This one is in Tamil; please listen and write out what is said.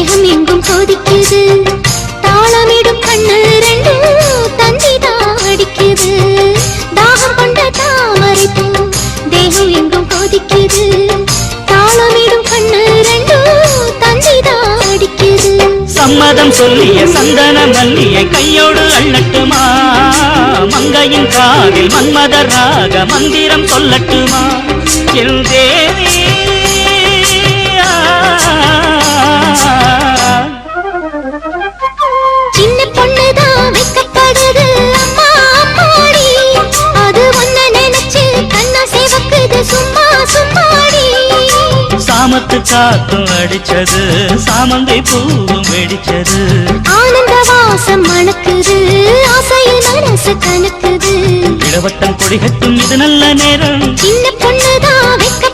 தேகம் எங்கும் கொதிக்குது தாளமிடும் கண்ணு ரெண்டு தந்திதான் அடிக்குது தாகம் கொண்ட தாமரை பூ தேகம் எங்கும் கொதிக்குது தாளமிடும் கண்ணு ரெண்டு தந்திதான் அடிக்குது சம்மதம் சொல்லிய சந்தன மல்லிய கையோடு அள்ளட்டுமா மங்கையின் காதில் மன்மதராக மந்திரம் சொல்லட்டுமா என் தேவி சின்ன பொண்ணுதான் வைக்கப்படுது அம்மா அம்மாடி அது ஒன்ன நினைச்சு கண்ணா சேவக்குது சும்மா சும்மாடி சாமத்து காத்தும் அடிச்சது சாமந்தை பூவும் வெடிச்சது ஆனந்த வாசம் மணக்குது ஆசையில் மனசு கணக்குது இளவட்டம் கொடிகட்டும் இது நல்ல நேரம் சின்ன பொண்ணுதான் வைக்க